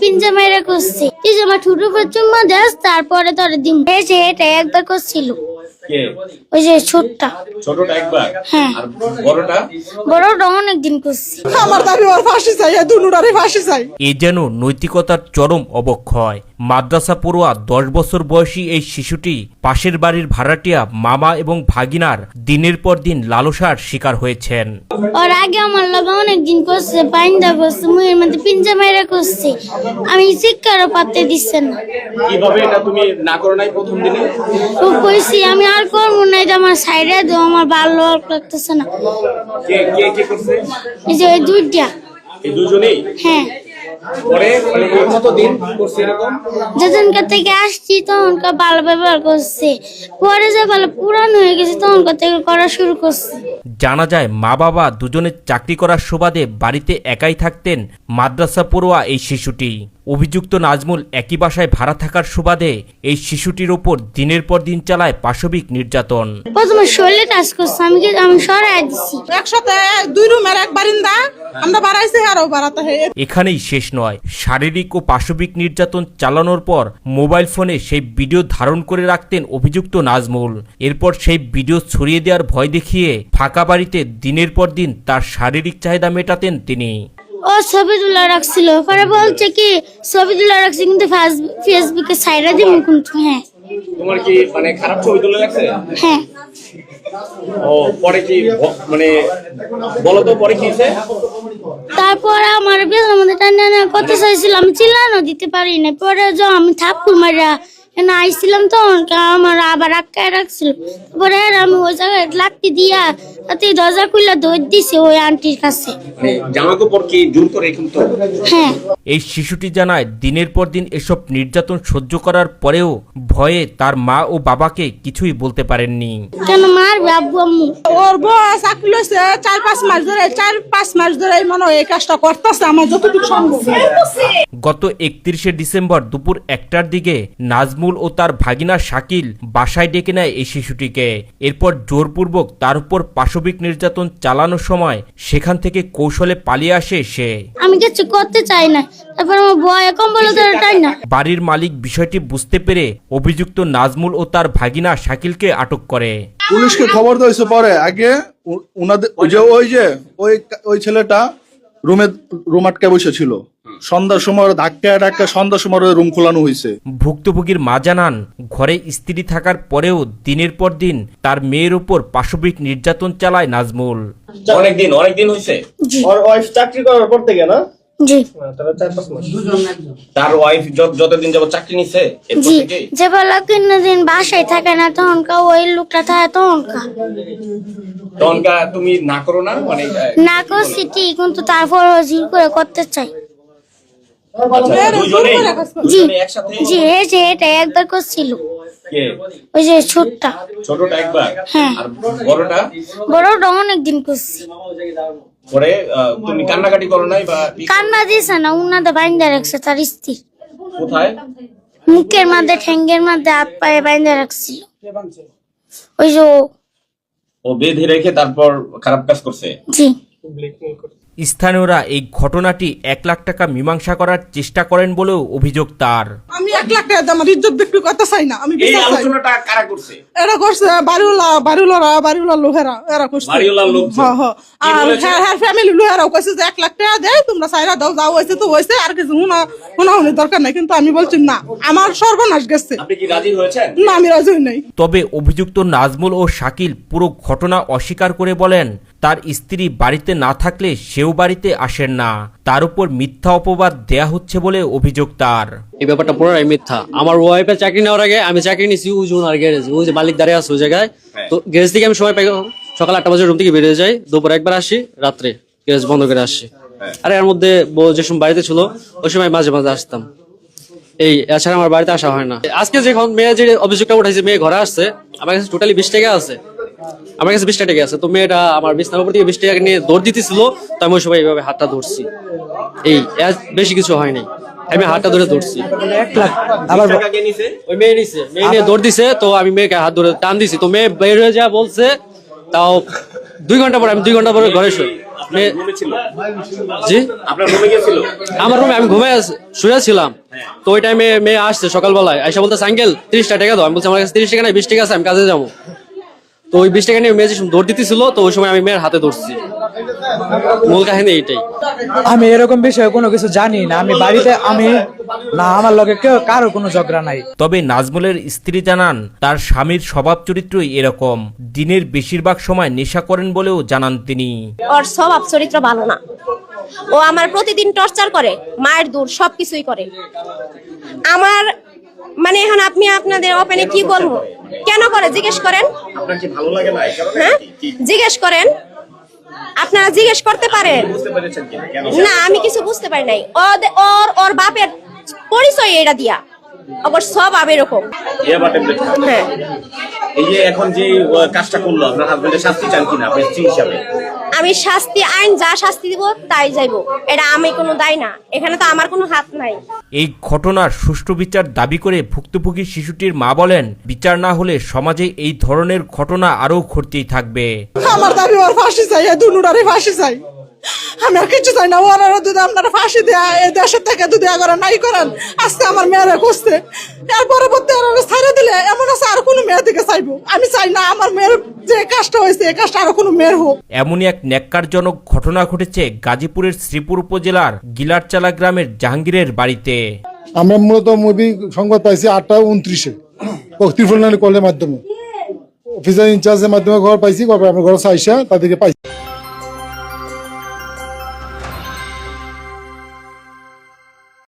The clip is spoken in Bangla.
পিঞ্জা মাইরা করছে, তুই যে আমার ঠুটু উপর চুম্মা দেস তারপরে তোর দিন এটা একবার করছিল। কে? ওই যে ছোটটা। ছোটটা একবার? হ্যাঁ। আর বড়টা? বড়টা অনেকদিন করছে। আমার দাবি ওর ফাঁসি চাই, দুনুরারে ফাঁসি চাই। এ যেন নৈতিকতার চরম অবক্ষয়। মাদ্রাসা পড়ুয়া 10 বছর বয়সী এই শিশুটি পাশের বাড়ির ভাড়াটিয়া মামা এবং ভাগিনার দিনের পর দিন লালসার শিকার হয়েছেন। ওর আগে আমার লগা অনেকদিন করছে, পাইন্দা করছে, মুয়ের মধ্যে পিঞ্জা মাইরা করছে, আমি শিক্ষারও পাতে দিচ্ছে না। কিভাবে এটা তুমি না করো নাই প্রথম দিনে? ও কইছি আমি আর করবো না, এটা আমার সাইডে দেবো, আমার ভালো লাগতেছে না। কে কে কে করছে? এই যে ওই দুইটা। এই দুজনেই? হ্যাঁ। পরে মানে কতদিন করছে এরকম? যেদিনকার থেকে আসছি তখনকার ভালো ব্যবহার করছে, পরে যে ভালো পুরান হয়ে গেছে তখনকার থেকে করা শুরু করছে। জানা যায় মা বাবা দুজনে চাকরি করার সুবাদে বাড়িতে একাই থাকতেন মাদ্রাসা পড়ুয়া এই শিশুটি। অভিযুক্ত নাজমুল একই বাসায় ভাড়া থাকার সুবাদে এই শিশুটির ওপর দিনের পর দিন চালায় পাশবিক নির্যাতন। প্রথমে শরীরে টাচ করছে, আমি সরাই দিছি। একসাথে 2 রুমের এক বারিন্দা আমরা বাড়াইছি, আরো বাড়াতে হয়। এখানেই শেষ নয়, শারীরিক ও পাশবিক নির্যাতন চালানোর পর মোবাইল ফোনে সেই ভিডিও ধারণ করে রাখতেন অভিযুক্ত নাজমুল। এরপর সেই ভিডিও ছড়িয়ে দেওয়ার ভয় দেখিয়ে ফাঁকা বাড়িতে দিনের পর দিন তার শারীরিক চাহিদা মেটাতেন তিনি। ও ছবি তুলে রাখছিল, পরে বলছে কি ছবি তুলে রাখছি কিন্তু ফেসবুকে সাইডে দিব কিন্তু। হ্যাঁ। তোমার কি মানে খারাপ ছবি তুলে রাখছে? হ্যাঁ। ও পরে কি মানে বলো তো পরে কি হয়েছে? তারপরে আমার বেলার মধ্যে টানা করতে চাইছিল, আমি চিল্লানো দিতে পারি না। পরে যখন আমি থাপ্পড় মারা না আইছিলাম তখন আমার আবার আটকায় রাখছিল। পরে আমি ওই জায়গায় লাঠি দিয়া তাতে দরজা খুলে দৌড় দিছে ওই আন্টির কাছে। জামা কাপড় কি জোর করে কিন্তু? হ্যাঁ। এই শিশুটি জানায় দিনের পর দিন এসব নির্যাতন সহ্য করার পরেও ভয়ে তার মা ও বাবাকে কিছুই বলতে পারেননি। কেন মারবে আব্বু আম্মু? ওর বউ চাকরি লইছে 4-5 মাস ধরে মনে হয় এই কাজটা করতেছে আমার যতটুকু সম্ভব। গত 31শে ডিসেম্বর দুপুর 1টার দিকে নাজমুল ও তার ভাগিনা শাকিল বাসায় ডেকে নেয় এই শিশুটিকে। এরপর জোরপূর্বক তার উপর পাশবিক নির্যাতন চালানোর সময় সেখান থেকে কৌশলে পালিয়ে আসে সে। আমি কিছু করতে চাই না, তারপর আমার বয় কম্বল ধরে টাই না। বাড়ির মালিক বিষয়টি বুঝতে পেরে অভিযুক্ত নাজমুল ও তার ভাগিনা শাকিলকে আটক করে। পুলিশকে খবর দিয়েছে পরে। আগে ওনাদের ওই ছেলেটা রুম আটকে বসেছিল, সন্ধ্যার সময় ধাক্কা সন্ধ্যার সময় রুম খোলানো হয়েছে। ভুক্তভোগীর মা জানান ঘরে স্ত্রী থাকার পরেও দিনের পর দিন তার মেয়ের উপর পাশবিক নির্যাতন চালায় নাজমুল। অনেকদিন হয়েছে ওর ওয়াইফ চাকরি করার পর থেকে না? জি। তার ওয়াইফ যতদিন যাবত চাকরি নিছে এরপর জি, থেকে? যে বলা কোনদিন বাসায় থাকে না তখনকা ওই লোকটা থাকে তখনকা তুমি না করো না মানে? না করছি ঠিক, কিন্তু তারপর জির করে করতে চাই। দুজনেই একসাথে? জি, এটা একবার করছিল। কে? ওই যে ছোটটা। ছোটটা একবার? হ্যাঁ। আর বড়টা? বড়টা অনেকদিন করছি। পরে তুমি কান্নাকাটি করো নাই বা? কান্না দিছে না, উনাদের বাইন্দা রাখছে তার স্ত্রী। কোথায়? মুখের মধ্যে, ঠ্যাঙ্গের মধ্যে, হাত পায়ে বাইন্দা রাখছিল। ওই যে ও বেঁধে রেখে তারপর খারাপ কাজ করছে। জি। স্থানীয়রা এই ঘটনাটি 1 লাখ টাকা মীমাংসা করার চেষ্টা করেন বলেও অভিযোগ তার। আমি 1 লাখ টাকা আমার ইজ্জত বিক্রি করতে চাই না। আমি এই আলোচনাটা কারা করছে? এরা করছে বাড়িওয়ালা লোকেরা এরা করছে। বাড়িওয়ালার লোক? হ্যাঁ হ্যাঁ। আর হ্যাঁ ফ্যামিলি লোকেরাও কইছে যে 1 লাখ টাকা দেয়, তোমরা সাইরা দাও, যা হইছে তো হইছে, আর কিছু হুনাহুনি দরকার নাই। কিন্তু আমি বলছি না, আমার সর্বনাশ গেছে। আপনি কি রাজি হয়েছেন? না, আমি রাজি হই নাই। তবে অভিযুক্ত নাজমুল ও শাকিল পুরো ঘটনা অস্বীকার করে বলেন তার স্ত্রী বাড়িতে না থাকলে সেও বাড়িতে আসেন না, তার উপর মিথ্যা অপবাদ দেয়া হচ্ছে বলে অভিযোগ তার। এই ব্যাপারটা পুরোটাই মিথ্যা। আমার ওয়াইফের চাকরি নেওয়ার আগে আমি চাকরি নিয়েছি ওনার গ্যারেজে, ওই যে মালিক দাঁড়িয়ে আছে ওই জায়গায়। তো গ্যারেজ থেকে আমি সময় পাই সকাল 8টা বাজে রুম থেকে বেরিয়ে যাই, দুপুর একবার আসি, রাত্রে গ্যারেজ বন্ধ করে আসি। আর এর মধ্যে যে সময় বাড়িতে ছিল ওই সময় মাঝে মাঝে আসতাম। এই এছাড়া আমার বাড়িতে আসা হয় না। আজকে যখন মেয়ে যে অভিযোগটা উঠাইছে, মেয়ে ঘরে আসছে, আমার কাছে টোটালি 20 টাকা আছে। আমার কাছে 20 টাকা আছে। তো মেয়েটা আমার বিছনার উপর থেকে 20 টাকা নিয়ে দৌড় দিতেছিল, তো আমি ওই সময় এইভাবে হাতটা ধরছি। এই বেশি কিছু হয় নাই, আমি হাতটা ধরে ধরছি। 1 লাখ আবার ওই মেয়ে নিয়ে দৌড় দিছে, তো আমি মেয়েকে হাত ধরে টান দিছি, তো মেয়ে বের হয়ে যা বলছে। তাও 2 ঘন্টা পরে, আমি 2 ঘন্টা পরে ঘরে শুই। মেয়ে- রুমে ছিল? জি আপনার রুমে গেছিল? আমার রুমে আমি শুয়েছিলাম, তো ওই টাইমে মেয়ে আসছে সকালবেলায়, আইসা বলতে সাইকেল 30টা টাকা দাও। আমি বলছি আমার কাছে 30 টাকা নাই, 20 টাকা আছে, আমি কাজে যাবো। তো ওই 20 টাকা নিয়ে মেয়ে যে দৌড় দিতেছিল, তো ওই সময় আমি মেয়ের হাতে ধরছি। মূল কাহিনী এইটাই। আমি এরকম বিষয়ে কোনো কিছু জানি না, আমি বাড়িতে না আমার লগে কেউ কারো কোনো ঝগড়া নাই। তবে নাজমুলের স্ত্রী জানান তার স্বামীর স্বভাব চরিত্রই এরকম, দিনের বেশিরভাগ সময় নেশা করেন বলেও জানান তিনি। ওর স্বভাব চরিত্র ভালো না, ও আমার প্রতিদিন টর্চার করে, মায়ের দূর সবকিছুই করে আমার। মানে এখন আপনি আপনাদের ওপেনে কি বলবো, কেন করে জিজ্ঞেস করেন। আপনার কি ভালো লাগে না এই কারণে? হ্যাঁ জিজ্ঞেস করেন, আপনারা জিজ্ঞেস করতে পারেন। বুঝতে পেরেছেন কিনা কেন? না আমি কিছু বুঝতে পারি নাই। ওর বাপের পরিচয় এটা দিয়া, ওর স্বভাব এরকম। ইয়াবা ট্যাবলেট খান। হ্যাঁ এই যে এখন যে কাজটা করলো, আপনার হাজবেন্ডের শাস্তি চান কিনা আপনি স্ত্রী হিসাবে? আমি শাস্তি, আইন যা শাস্তি দিব তাই যাইবো, এটা আমি কোনো দায় না, এখানে তো আমার কোনো হাত নাই। এই ঘটনার সুষ্ঠু বিচার দাবি করে ভুক্তভোগী শিশুটির মা বলেন, বিচার না হলে সমাজে এই ধরনের ঘটনা আরও ঘটতেই থাকবে। আমার দাবি ওর ফাঁসি চাই, এই দুনুরারে ফাঁসি চাই। আমি আর কিছু চাই না, ওরা যদি আপনারা ফাঁসি দেয়া এই দেশের থেকে যদি আগে নাই করেন। আজকে আমার মেয়েরা করছে, এর পরবর্তী ওরা ছাড়ে দিলে এমন আছে আর কোনো মেয়ের দিকে চাইবো। আমি চাই না আমার মেয়ের যে কাজটা হয়েছে এই কাজটা আরো কোনো মেয়ের হোক। এমনই এক ন্যাক্কারজনক ঘটনা ঘটেছে গাজীপুরের শ্রীপুর উপজেলার গিলারচালা গ্রামের জাহাঙ্গীরের বাড়িতে। আমরা মূলত মুভি সংবাদ পাইছি 8টা 29-এ ত্রিফুল কলের মাধ্যমে, অফিসার ইনচার্জের মাধ্যমে খবর পাইছি। আমরা ঘর আইসা তাদেরকে পাইছি।